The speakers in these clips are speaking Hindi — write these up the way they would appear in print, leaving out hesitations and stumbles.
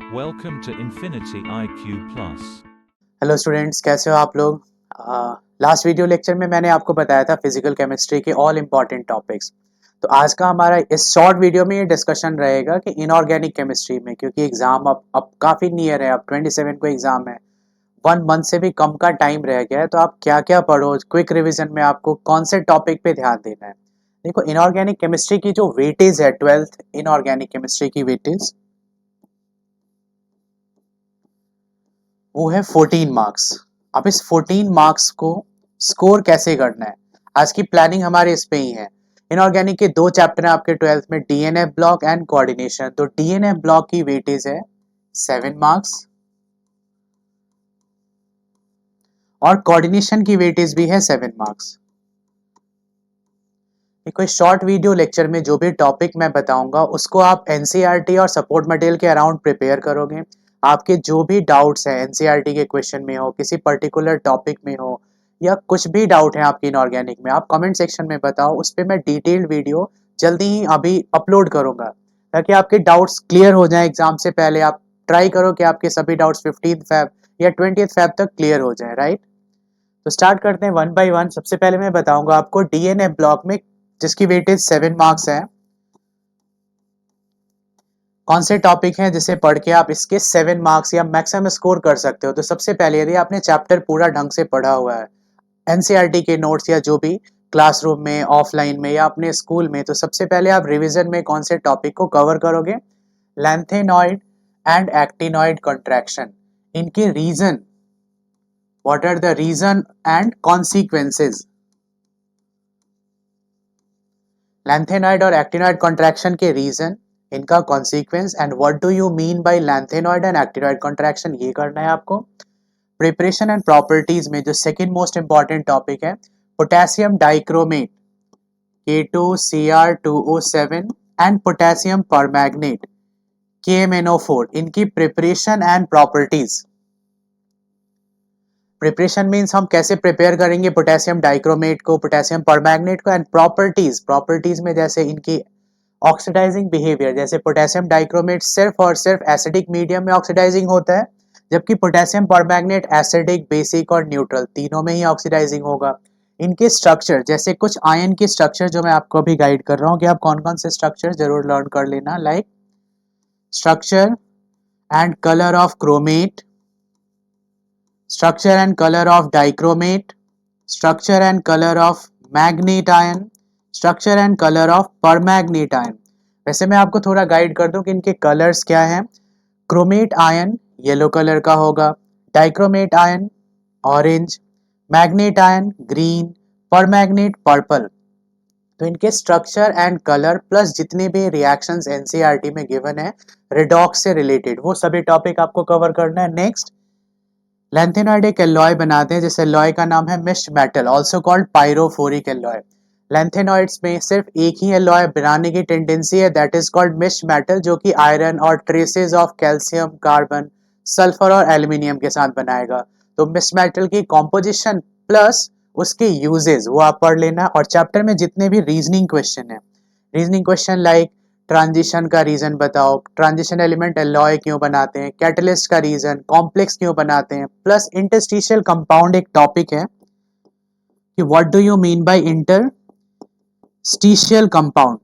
Welcome to Infinity IQ Plus. Hello students, कैसे हो आप लोग। लास्ट वीडियो लेक्चर में मैंने आपको बताया था फिजिकल केमिस्ट्री के ऑल इम्पॉर्टेंट टॉपिक्स। तो आज का हमारा इस शॉर्ट वीडियो में ये डिस्कशन रहेगा कि इनऑर्गेनिक केमिस्ट्री में, क्योंकि एग्जाम अब काफ़ी नियर है, अब 27 को एग्जाम है, 1 मंथ से भी कम का टाइम रह गया है। तो आप क्या क्या पढ़ो, क्विक रिविजन में आपको कौन से टॉपिक पे ध्यान देना है। देखो, इनऑर्गेनिक केमिस्ट्री की जो वेटेज है, 12th इनऑर्गेनिक केमिस्ट्री की वेटेज वो है 14 मार्क्स। अब इस 14 मार्क्स को स्कोर कैसे करना है, आज की प्लानिंग हमारे इस पे ही है। इनऑर्गेनिक के 2 चैप्टर हैं आपके 12th में, डीएनएफ ब्लॉक एंड कोऑर्डिनेशन। तो डीएनएफ ब्लॉक की वेटेज है 7 मार्क्स और कोऑर्डिनेशन की वेटेज भी है 7 मार्क्स। कोई शॉर्ट वीडियो लेक्चर में जो भी टॉपिक मैं बताऊंगा उसको आप एनसीईआरटी और सपोर्ट मटेरियल के अराउंड प्रिपेयर करोगे। आपके जो भी डाउट्स हैं एनसीईआरटी के क्वेश्चन में हो, किसी पर्टिकुलर टॉपिक में हो, या कुछ भी डाउट है आपकी इनऑर्गेनिक में, आप कमेंट सेक्शन में बताओ। उस पर मैं डिटेल्ड वीडियो जल्दी ही अभी अपलोड करूंगा ताकि आपके डाउट्स क्लियर हो जाएं एग्जाम से पहले। आप ट्राई करो कि आपके सभी डाउट्स 15 फेब या 20 फेब तक क्लियर हो जाए, राइट। तो स्टार्ट करते हैं वन बाय वन। सबसे पहले मैं बताऊंगा आपको डीएनए ब्लॉक में, जिसकी वेटेज 7 मार्क्स है, कौन से टॉपिक हैं जिसे पढ़ के आप इसके 7 मार्क्स या मैक्सिमम स्कोर कर सकते हो। तो सबसे पहले, यदि आपने चैप्टर पूरा ढंग से पढ़ा हुआ है, एनसीईआरटी के नोट्स या जो भी क्लासरूम में, ऑफलाइन में या अपने स्कूल में, तो सबसे पहले आप रिवीजन में कौन से टॉपिक को कवर करोगे। लैंथेनॉइड एंड एक्टिनॉइड कॉन्ट्रैक्शन, इनके reason, what are the reason and consequences. Lanthanoid और एक्टिनॉइड कॉन्ट्रैक्शन के रीजन, इनका consequence and what do you mean by lanthanoid and actinoid contraction, ये करना है आपको। प्रिपरेशन एंड प्रॉपर्टीज में जो सेकंड मोस्ट इंपॉर्टेंट टॉपिक है, potassium dichromate K2Cr2O7 and potassium permanganate KMnO4, इनकी preparation and properties. Preparation means हम कैसे प्रिपेयर करेंगे पोटेशियम डाइक्रोमेट को, पोटेशियम परमैंगनेट को, एंड प्रॉपर्टीज, प्रॉपर्टीज में जैसे इनकी ऑक्सीडाइजिंग बिहेवियर, जैसे पोटेशियम डाइक्रोमेट सिर्फ और सिर्फ एसिडिक मीडियम में ऑक्सीडाइजिंग होता है, जबकि पोटेशियम परमैंगनेट एसिडिक, बेसिक और न्यूट्रल तीनों में ही ऑक्सीडाइजिंग होगा। इनके स्ट्रक्चर, जैसे कुछ आयन के स्ट्रक्चर जो मैं आपको अभी गाइड कर रहा हूँ कि आप कौन कौन से स्ट्रक्चर जरूर लर्न कर लेना, like structure and colour of chromate, structure and color of dichromate, structure and color of manganate ion, structure and color of permanganate ion. वैसे मैं आपको थोड़ा गाइड कर दूं कि इनके कलर्स क्या हैं। क्रोमेट आयन येलो कलर का होगा, dichromate ion orange, manganate ion green, permanganate purple. तो इनके स्ट्रक्चर एंड कलर प्लस जितने भी रिएक्शंस एनसीईआरटी में गिवन है रिडॉक्स से रिलेटेड, वो सभी टॉपिक आपको कवर करना है। नेक्स्ट, लैंथेनॉइड एक एलॉय बनाते हैं, जिस एलॉय का नाम है mixed metal, also called pyrophoric alloy. Lanthanoids में सिर्फ एक ही एलॉय बनाने की टेंडेंसी है, that is called mixed metal, जो कि आयरन और traces of calcium, carbon, sulphur और एल्यूमिनियम के साथ बनाएगा। तो मिक्स्ड मेटल की कॉम्पोजिशन प्लस उसके यूजेस वो आप पढ़ लेना। और चैप्टर में जितने भी रीजनिंग क्वेश्चन है, रीजनिंग क्वेश्चन लाइक ट्रांजिशन का रीजन बताओ, ट्रांजिशन एलिमेंट एलॉय क्यों बनाते हैं, कैटलिस्ट का रीजन, कॉम्प्लेक्स क्यों बनाते हैं, प्लस इंटरस्टिशियल कंपाउंड एक टॉपिक है कि what do you mean bye interstitial compound.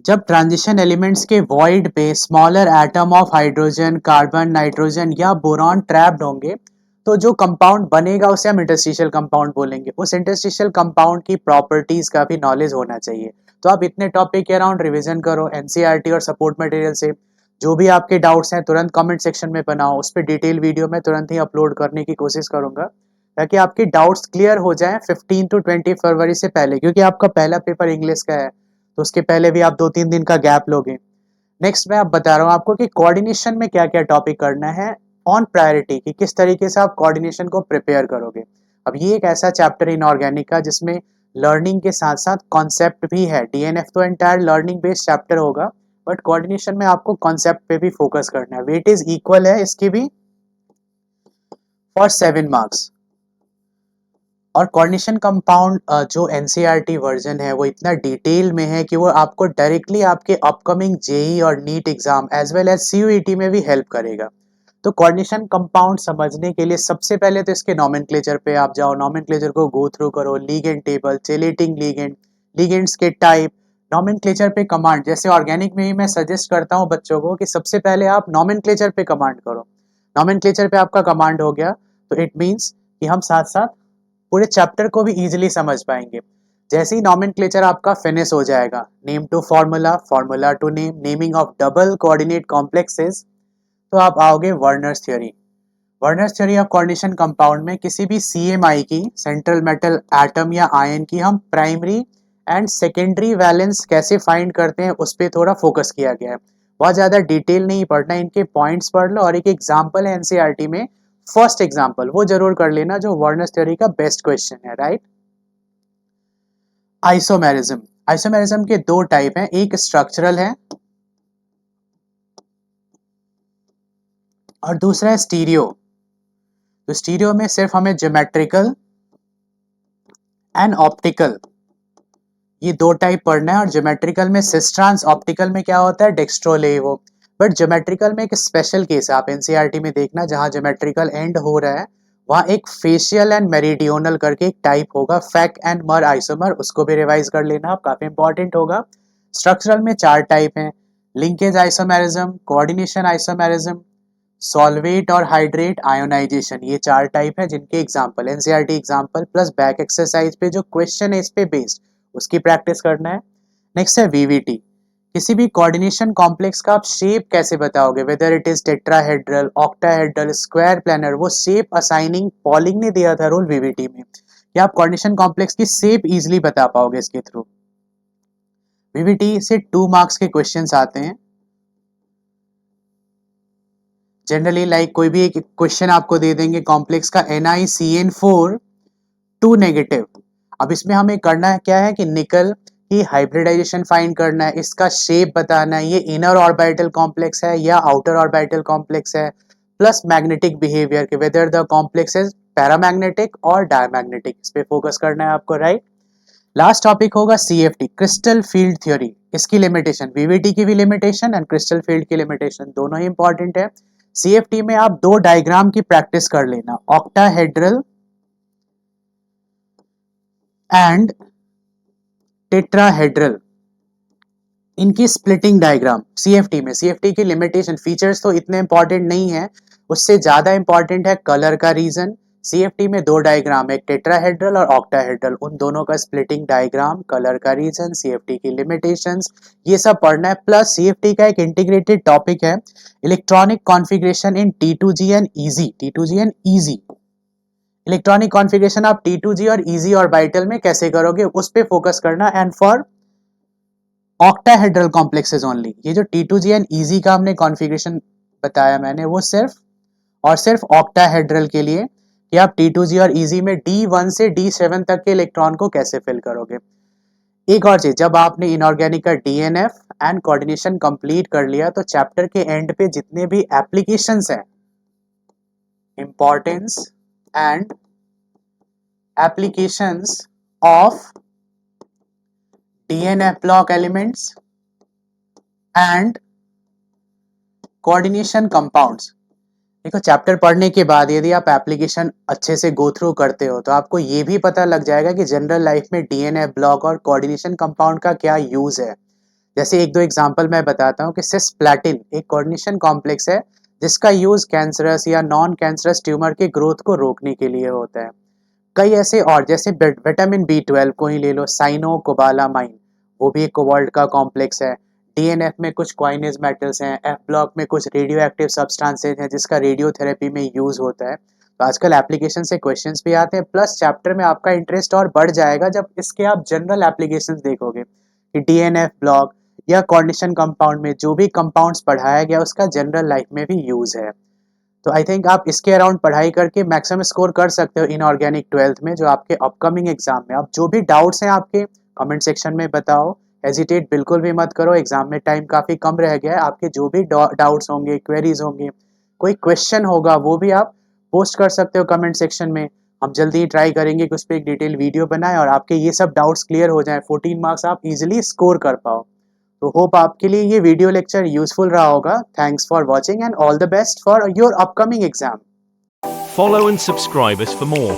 जब ट्रांजिशन एलिमेंट्स के वॉइड पे smaller atom of hydrogen, carbon, nitrogen या बोरॉन ट्रैप्ड होंगे, तो जो कंपाउंड बनेगा उसे हम इंटरस्टिशियल कंपाउंड बोलेंगे। उस इंटरस्टिशियल कंपाउंड की प्रॉपर्टीज का भी नॉलेज होना चाहिए। तो आप इतने टॉपिक के अराउंड रिवीजन करो एनसीईआरटी और सपोर्ट मटेरियल से। जो भी आपके डाउट्स हैं तुरंत कमेंट सेक्शन में बनाओ, उस पर डिटेल वीडियो मैं तुरंत ही अपलोड करने की कोशिश करूंगा ताकि आपके डाउट्स क्लियर हो जाएं 15 to 20 फरवरी से पहले, क्योंकि आपका पहला पेपर इंग्लिश का है, तो उसके पहले भी आप 2-3 दिन का गैप लोगे। नेक्स्ट मैं आप बता रहा हूँ आपको कि कोऑर्डिनेशन में क्या क्या टॉपिक करना है, ऑन प्रायोरिटी कि किस तरीके से आप कोऑर्डिनेशन को प्रिपेयर करोगे। अब ये एक ऐसा चैप्टर इनऑर्गेनिक का जिसमें लर्निंग के साथ साथ कॉन्सेप्ट भी है। डीएनएफ तो एंटायर लर्निंग बेस्ड चैप्टर होगा, बट कोऑर्डिनेशन में आपको कॉन्सेप्ट पे भी फोकस करना है। वेटेज इक्वल है इसकी भी फॉर 7 मार्क्स। और कोऑर्डिनेशन कंपाउंड जो एनसीईआरटी वर्जन है वो इतना डिटेल में है कि वो आपको डायरेक्टली आपके अपकमिंग जेई और NEET exam as well as CUET में भी हेल्प करेगा। तो कोऑर्डिनेशन कंपाउंड समझने के लिए सबसे पहले तो इसके नोमेनक्लेचर पे आप जाओ, नोमेनक्लेचर को गो थ्रू करो, ligand table, chelating ligand, ligands के टाइप, नोमेनक्लेचर पे कमांड। जैसे ऑर्गेनिक में ही मैं सजेस्ट करता हूँ बच्चों को कि सबसे पहले आप नोमेनक्लेचर पे कमांड करो। नोमेनक्लेचर पे आपका कमांड हो गया तो इट मीन्स कि हम साथ साथ पूरे चैप्टर को भी इजीली समझ पाएंगे। जैसे ही नोमेनक्लेचर आपका फिनिश हो जाएगा, name to formula, formula to name, naming of double coordinate complexes, तो आप आओगे Werner's theory. Werner's theory of coordination compound में किसी भी सीएमआई की, सेंट्रल मेटल एटम या आयन की, हम प्राइमरी एंड सेकेंडरी वैलेंस कैसे फाइंड करते हैं उस पर थोड़ा फोकस किया गया है। बहुत ज्यादा डिटेल नहीं पढ़ना, इनके पॉइंट्स पढ़ लो और एक एग्जाम्पल है एनसीईआरटी में, फर्स्ट एग्जाम्पल वो जरूर कर लेना जो वर्नर्स थ्योरी का बेस्ट क्वेश्चन है, राइट। आइसोमेरिज्म, आइसोमेरिज्म के दो टाइप हैं, एक स्ट्रक्चरल है और दूसरा है स्टीरियो। तो स्टीरियो में सिर्फ हमें ज्योमेट्रिकल एंड ऑप्टिकल, ये दो टाइप पढ़ना है। और ज्योमेट्रिकल में सिस्ट्रांस, ऑप्टिकल में क्या होता है डेक्स्ट्रोलेवो। बट ज्योमेट्रिकल में एक स्पेशल केस है, आप एनसीईआरटी में देखना, जहां ज्योमेट्रिकल एंड हो रहा है वहां एक फेशियल एंड मेरिडियोनल करके एक टाइप होगा, फैक एंड मर आइसोमर, उसको भी रिवाइज कर लेना आप, काफी इंपॉर्टेंट होगा। स्ट्रक्चरल में चार टाइप हैं, linkage isomerism, coordination isomerism, solvate और हाइड्रेट आयोनाइजेशन, ये चार टाइप है जिनके example NCERT example plus back exercise पे जो क्वेश्चन है इस पे बेस्ड, उसकी प्रैक्टिस करना है। नेक्स्ट है वीवीटी, किसी भी कोऑर्डिनेशन कॉम्प्लेक्स का आप शेप कैसे बताओगे, whether it is tetrahedral, octahedral, square planar, वो शेप असाइनिंग पॉलिंग ने दिया था रोल वीवीटी में, कि आप कोऑर्डिनेशन कॉम्प्लेक्स की शेप इजीली बता पाओगे इसके थ्रू। वीवीटी से 2 मार्क्स के क्वेश्चंस आते हैं जनरली, लाइक कोई भी एक क्वेश्चन आपको दे देंगे कॉम्प्लेक्स का NiCN4 2 नेगेटिव। अब इसमें हमें करना है क्या है कि निकल की हाइब्रिडाइजेशन फाइंड करना है, इसका शेप बताना है, ये इनर ऑर्बिटल कॉम्प्लेक्स है या आउटर ऑर्बिटल कॉम्प्लेक्स है, प्लस मैग्नेटिक बिहेवियर के whether the complex is paramagnetic और डायमैग्नेटिक, इस पे फोकस करना है आपको, राइट। लास्ट टॉपिक होगा CFT, क्रिस्टल फील्ड थ्योरी, इसकी लिमिटेशन, वीवीटी की भी लिमिटेशन एंड क्रिस्टल फील्ड की लिमिटेशन, दोनों ही इंपॉर्टेंट है। CFT में आप दो डायग्राम की प्रैक्टिस कर लेना, ऑक्टाहेड्रल एंड टेट्राहेड्रल, इनकी स्प्लिटिंग डायग्राम CFT में। CFT की लिमिटेशन, फीचर्स तो इतने इंपॉर्टेंट नहीं है, उससे ज्यादा इंपॉर्टेंट है कलर का रीजन। CFT में दो डायग्राम, एक टेट्राहेड्रल और ऑक्टाहेड्रल, उन दोनों का स्प्लिटिंग डायग्राम, कलर का रीजन, CFT की लिमिटेशंस, ये सब पढ़ना है। प्लस CFT का एक इंटीग्रेटेड टॉपिक है electronic configuration in T2G and EZ, electronic configuration आप T2G और EZ ऑर्बिटल में कैसे करोगे उस पे फोकस करना। And for octahedral complexes only, ये जो T2G एंड EZ का हमने कॉन्फ़िगरेशन बताया मैंने, वो सिर्फ और सिर्फ ऑक्टाहेड्रल के लिए, कि आप T2G और EZ में D1 से D7 तक के इलेक्ट्रॉन को कैसे फिल करोगे। एक और चीज, जब आपने इनऑर्गेनिक का DNF एंड कोऑर्डिनेशन कंप्लीट कर लिया तो चैप्टर के एंड पे जितने भी एप्लीकेशंस हैं, importance and applications of DNF block elements and coordination compounds, देखो चैप्टर पढ़ने के बाद यदि आप एप्लीकेशन अच्छे से गो थ्रू करते हो तो आपको ये भी पता लग जाएगा कि जनरल लाइफ में DNF ब्लॉक और कोऑर्डिनेशन कंपाउंड का क्या यूज है। जैसे एक दो एग्जांपल मैं बताता हूँ कि सिस्प्लैटिन एक कोऑर्डिनेशन कॉम्प्लेक्स है जिसका यूज कैंसरस या नॉन कैंसरस ट्यूमर के ग्रोथ को रोकने के लिए होता है। कई ऐसे और, जैसे विटामिन B12 को ही ले लो, साइनोकोबालामाइन, वो भी एक कोबाल्ट का कॉम्प्लेक्स है। DNF में कुछ क्वाइनेज मेटल्स हैं, F ब्लॉक में कुछ रेडियो एक्टिव सब्सटेंसेज हैं जिसका रेडियोथेरेपी में यूज होता है। तो आजकल एप्लीकेशन से क्वेश्चंस भी आते हैं, प्लस चैप्टर में आपका इंटरेस्ट और बढ़ जाएगा जब इसके आप जनरल एप्लीकेशंस देखोगे कि DNF ब्लॉक या कोऑर्डिनेशन कंपाउंड में जो भी कंपाउंड्स पढ़ाया गया उसका जनरल लाइफ में भी यूज है। तो आई थिंक आप इसके अराउंड पढ़ाई करके मैक्सिमम स्कोर कर सकते हो इनऑर्गेनिक 12th में, जो आपके अपकमिंग एग्जाम में। अब जो भी डाउट्स हैं आपके कमेंट सेक्शन में बताओ, हेजिटेट बिल्कुल भी मत करो, एग्जाम में टाइम काफी कम रह गया है। आपके जो भी डाउट्स होंगे, क्वेरीज होंगे, कोई क्वेश्चन होगा, वो भी आप पोस्ट कर सकते हो कमेंट सेक्शन में। हम जल्दी ही ट्राई करेंगे कि उस पर एक डिटेल वीडियो बनाए और आपके ये सब डाउट्स क्लियर हो जाए, 14 मार्क्स आप इजिली स्कोर कर पाओ। तो होप आपके लिए ये वीडियो लेक्चर यूजफुल रहा होगा। Thanks for watching and all the best for your upcoming exam. Follow and subscribe us for more.